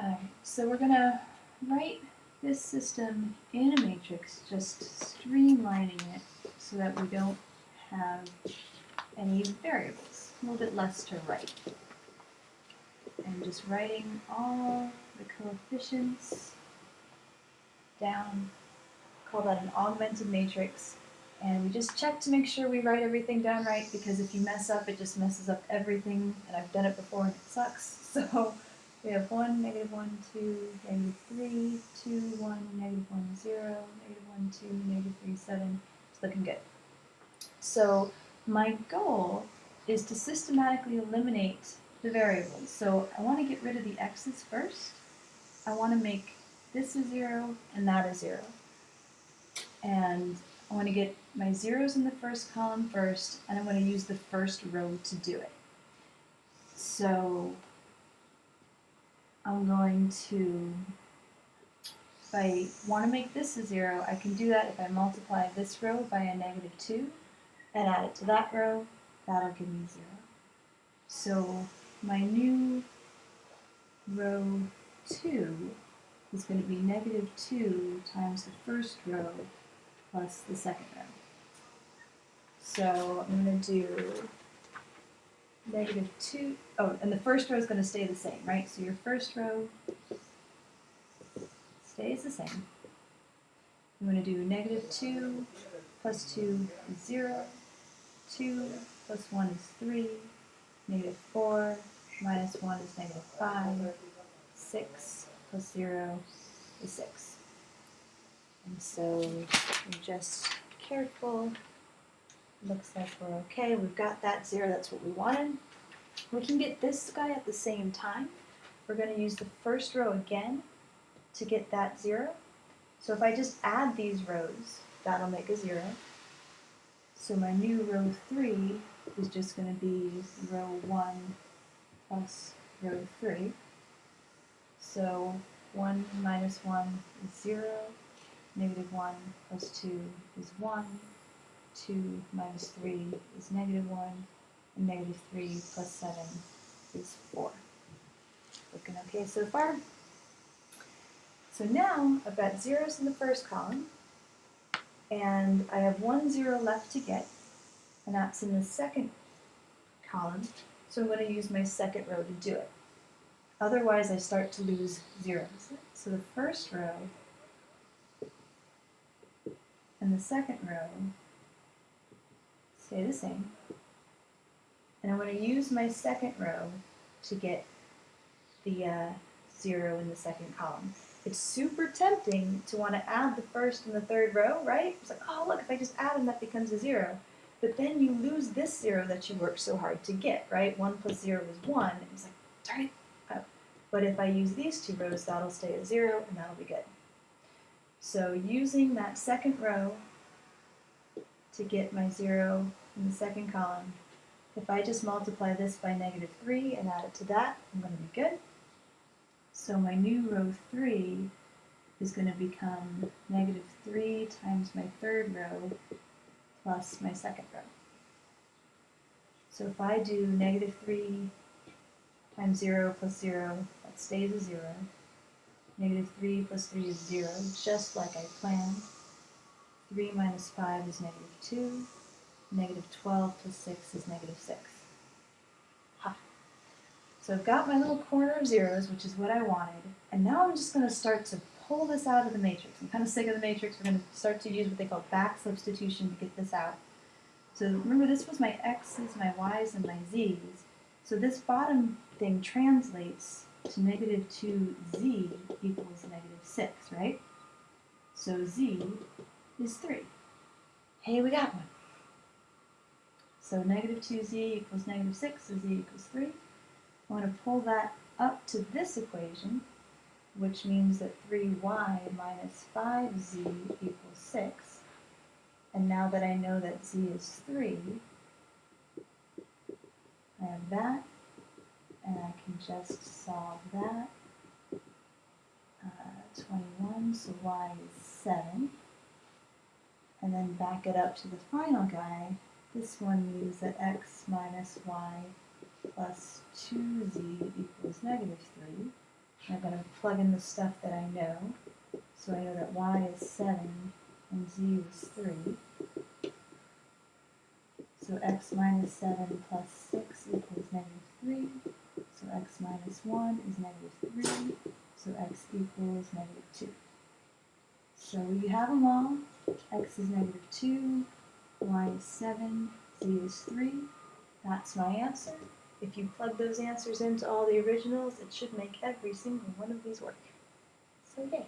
Alright, so we're going to write this system in a matrix, just streamlining it so that we don't have any variables, a little bit less to write. And just writing all the coefficients down, call that an augmented matrix. And we just check to make sure we write everything down right, because if you mess up, it just messes up everything, and I've done it before and it sucks. So we have 1, -1, 2, -3, 2, 1, -1, 0, -1, 2, -3, 7. It's looking good. So my goal is to systematically eliminate the variables. So I want to get rid of the x's first. I want to make this a 0 and that a 0. And I want to get my zeros in the first column first, and I'm going to use the first row to do it. So I'm going to, if I want to make this a 0, I can do that if I multiply this row by a -2 and add it to that row. That'll give me 0. So my new row 2 is going to be -2 times the first row plus the second row. So I'm going to do -2, oh, and the first row is going to stay the same, right? So your first row stays the same. I'm going to do -2 plus 2 is 0, 2 plus 1 is 3, -4 minus 1 is -5, 6 plus 0 is 6. And so I'm just careful. Looks like we're okay. We've got that 0. That's what we wanted. We can get this guy at the same time. We're going to use the first row again to get that 0. So if I just add these rows, that'll make a 0. So my new row 3 is just going to be row 1 plus row 3. So 1 minus 1 is 0. -1 plus 2 is 1. 2 minus 3 is -1. And -3 plus 7 is 4. Looking okay so far. So now I've got zeros in the first column, and I have 1 0 left to get, and that's in the second column, so I'm going to use my second row to do it. Otherwise, I start to lose zeros. So the first row and the second row stay the same, and I'm going to use my second row to get the 0 in the second column. It's super tempting to want to add the first and the third row, right? It's like, oh, look, if I just add them, that becomes a 0. But then you lose this 0 that you worked so hard to get, right? 1 plus 0 is 1. It's like, darn it. Oh. But if I use these 2 rows, that'll stay a 0, and that'll be good. So using that second row to get my 0 in the second column, if I just multiply this by -3 and add it to that, I'm going to be good. So my new row 3 is going to become -3 times my third row plus my second row. So if I do -3 times 0 plus 0, that stays a 0. -3 plus 3 is 0, just like I planned. 3 minus 5 is -2. -12 plus 6 is -6. Ha! So I've got my little corner of zeros, which is what I wanted, and now I'm just going to start to pull this out of the matrix. I'm kind of sick of the matrix. We're going to start to use what they call back substitution to get this out. So remember, this was my x's, my y's, and my z's. So this bottom thing translates to -2z equals -6, right? So z is 3. Hey, we got one. So -2z equals -6, so z equals 3. I want to pull that up to this equation, which means that 3y minus 5z equals 6. And now that I know that z is 3, I have that, and I can just solve that. 21, so y is 7. And then back it up to the final guy. This one means that x minus y plus 2z equals -3. I'm going to plug in the stuff that I know. So I know that y is 7 and z is 3. So x minus 7 plus 6 equals negative 3. So x minus 1 is negative 3. So x equals negative 2. So you have them all. X is negative 2, y is 7, z is 3. That's my answer. If you plug those answers into all the originals, it should make every single one of these work. So yay.